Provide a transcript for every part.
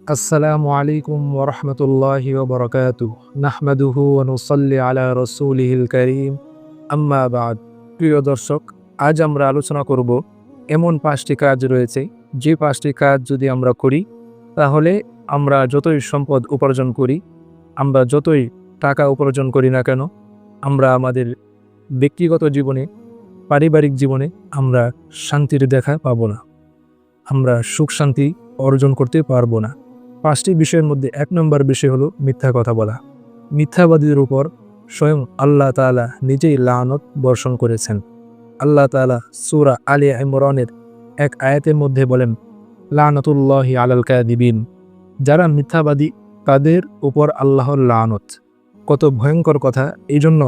আসসালামু আলাইকুম ওয়া রাহমাতুল্লাহি ওয়া বারাকাতুহু। নাহমাদুহু ওয়া নুসাল্লি আলা রাসূলিহিল কারীম। আম্মা বা'দ। প্রিয় দর্শক, আজ আমরা আলোচনা করব এমন ৫টি কাজ রয়েছে, যে ৫টি কাজ যদি আমরা করি, তাহলে আমরা যতই সম্পদ উপার্জন করি, আমরা যতই টাকা উপার্জন করি না কেন, আমরা আমাদের ব্যক্তিগত জীবনে, পারিবারিক জীবনে আমরা শান্তির দেখা পাবো না। আমরা সুখ শান্তি অর্জন করতে পারবো না। ৫টি বিষয়ের মধ্যে ১ নম্বর বিষয় হলো মিথ্যা কথা বলা। মিথ্যাবাদীদের উপর স্বয়ং আল্লাহ তাআলা নিজেই লানত বর্ষণ করেছেন। আল্লাহ তাআলা সূরা আলে ইমরানের এক আয়াতের মধ্যে বলেন, লানাতুল্লাহি আলাল কাযিবিন। যারা মিথ্যাবাদী তাদের উপর আল্লাহর লানত। কত ভয়ঙ্কর কথা! এইজন্য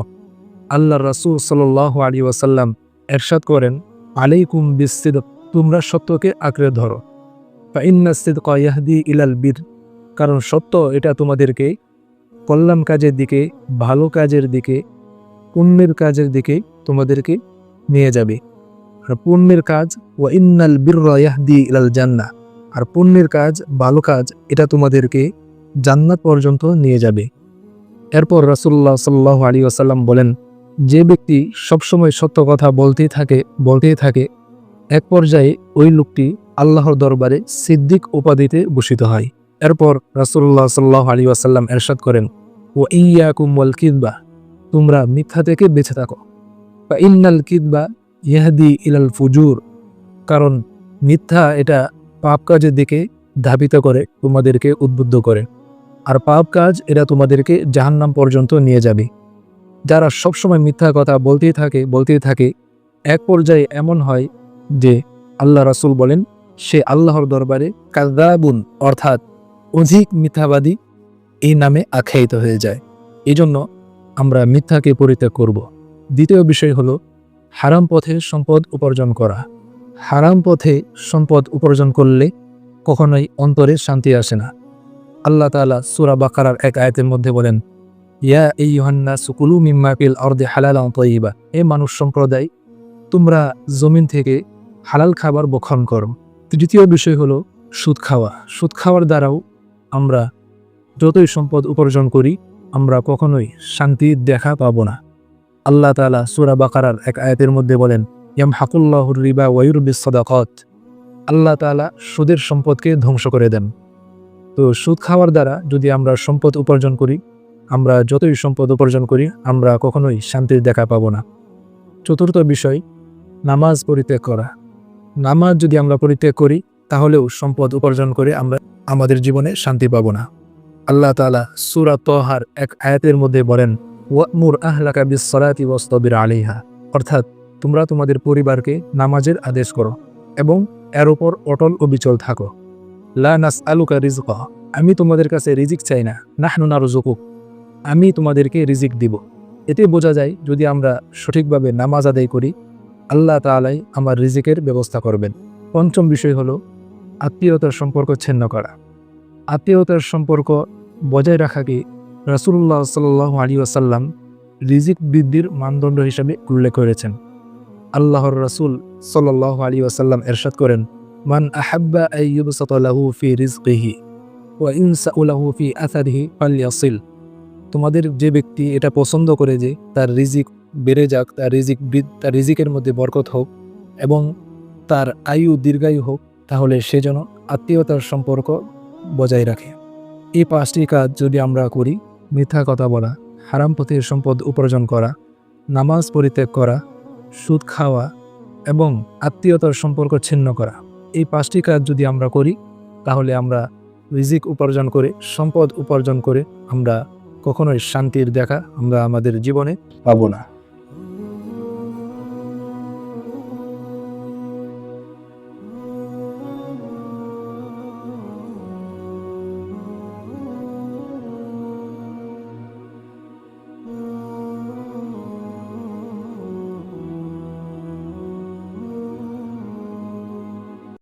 আল্লাহর রাসূল সাল্লাল্লাহু আলাইহি ওয়াসাল্লাম ইরশাদ করেন, আলাইকুম বিসসিদক, তোমরা সত্যকে আঁকড়ে ধরো। ফাইন্নাস সিদকা ইয়াহদি ইলাল বির, কারণ সত্য এটা তোমাদেরকে কল্যাণ কাজের দিকে, ভালো কাজের দিকে, পুণ্যের কাজের দিকে তোমাদেরকে নিয়ে যাবে। আর পুণ্যের কাজ, ওয়া ইন্নাল বিররা ইয়াহদি ইলাল জান্নাহ, আর পুণ্যের কাজ, ভালো কাজ এটা তোমাদেরকে জান্নাত পর্যন্ত নিয়ে যাবে। এরপর রাসূলুল্লাহ সাল্লাল্লাহু আলাইহি ওয়াসাল্লাম বলেন, যে ব্যক্তি সবসময় সত্য কথা বলতেই থাকে, এক পর্যায়ে ওই লোকটি আল্লাহর দরবারে সিদ্দিক উপাধিতে ভূষিত হয়। এরপর রাসূলুল্লাহ সাল্লাল্লাহু আলাইহি ওয়াসাল্লাম ইরশাদ করেন, ওয়া ইয়্যাকুম ওয়াল কিযবা, তোমরা মিথ্যা থেকে বেঁচে থাকো। ফা ইন্নাল কিযবা ইয়াহদি ইলাল ফুজুর, কারণ মিথ্যা এটা পাপ কাজের দিকে ধাবিত করে, তোমাদেরকে উদ্বুদ্ধ করে। আর পাপ কাজ এটা তোমাদেরকে জাহান্নাম পর্যন্ত নিয়ে যাবে। যারা সবসময় মিথ্যা কথা বলতেই থাকে, এক পর্যায়ে এমন হয় যে আল্লাহ রাসূল বলেন, সে আল্লাহর দরবারে কাযযাবুন, অর্থাৎ অধিক মিথ্যাবাদী এই নামে আখ্যায়িত হয়ে যায়। এজন্য আমরা মিথ্যাকে পরিত্যাগ করব। দ্বিতীয় বিষয় হলো হারাম পথে সম্পদ উপার্জন করা। হারাম পথে সম্পদ উপার্জন করলে কখনোই অন্তরে শান্তি আসে না। আল্লাহ তাআলা সূরা বাকারার এক আয়াতের মধ্যে বলেন, ইয়া আইয়ুহান নাসু কুলু মিম্মা ফিল আরদি হালালান তাইয়্যিবা, হে মানুষ সম্প্রদায়, তোমরা জমিন থেকে হালাল খাবার ভক্ষণ করো। তৃতীয় বিষয় হলো সুদ খাওয়া। সুদ খাওয়ার দ্বারাও আমরা যতই সম্পদ উপার্জন করি, আমরা কখনোই শান্তির দেখা পাবো না। আল্লাহ তাআলা সূরা বাকারার এক আয়াতের মধ্যে বলেন, ইয়ামহাকুল্লাহুর রিবা ওয়া ইউরবিস সাদাকাত, আল্লাহ তাআলা সুদের সম্পদকে ধ্বংস করে দেন। তো সুদ খাওয়ার দ্বারা যদি আমরা সম্পদ উপার্জন করি, আমরা যতই সম্পদ উপার্জন করি, আমরা কখনোই শান্তির দেখা পাবো না। চতুর্থ বিষয়, নামাজ পরিত্যাগ করা। নামাজ যদি আমরা পরিত্যাগ করি, তাহলেও সম্পদ উপার্জন করে আমরা আমাদের জীবনে শান্তি পাবো না। আল্লাহ তাআলা সূরা তাহার এক আয়াতের মধ্যে বলেন, ওয়া'মুর আহলাকা বিস-সালাতি ওয়াসতাবির আলাইহা, অর্থাৎ তোমরা তোমাদের পরিবারকে নামাজের আদেশ করো এবং এর উপর অটল অবিচল থাকো। লা নাসআলুকা রিজকা, আমি তোমাদের কাছে রিজিক চাই না, নাহনু নারযুকুক, আমি তোমাদেরকে রিজিক দিব। এতে বোঝা যায়, যদি আমরা সঠিকভাবে নামাজ আদায় করি, আল্লাহ তাআলাই আমার রিজিকের ব্যবস্থা করবেন। পঞ্চম বিষয় হলো আত্মীয়তার সম্পর্ক ছিন্ন করা। আত্মীয়তার সম্পর্ক বজায় রাখাকে রাসূলুল্লাহ সাল্লাল্লাহু আলাইহি ওয়াসাল্লাম রিজিক বৃদ্ধির মানদণ্ড হিসেবে উল্লেখ করেছেন। আল্লাহর রাসূল সাল্লাল্লাহু আলাইহি ওয়াসাল্লাম ইরশাদ করেন, মান আহাব্বা আন ইউবসাতা লাহু ফি রিজকিহি ওয়া ইনসাউ লাহু ফি আসারিহি ফালইয়াসিল, তোমাদের যে ব্যক্তি এটা পছন্দ করে যে তার রিজিক বেড়ে যাক, তার রিজিকের মধ্যে বরকত হোক এবং তার আয়ু দীর্ঘায়ু হোক, তাহলে সে যেন আত্মীয়তার সম্পর্ক বজায় রাখে। এই ৫টি কাজ যদি আমরা করি, মিথ্যা কথা বলা, হারাম পথে সম্পদ উপার্জন করা, নামাজ পরিত্যাগ করা, সুদ খাওয়া এবং আত্মীয়তার সম্পর্ক ছিন্ন করা, এই ৫টি কাজ যদি আমরা করি, তাহলে আমরা রিজিক উপার্জন করে, সম্পদ উপার্জন করে আমরা কখনোই শান্তির দেখা আমরা আমাদের জীবনে পাবো না।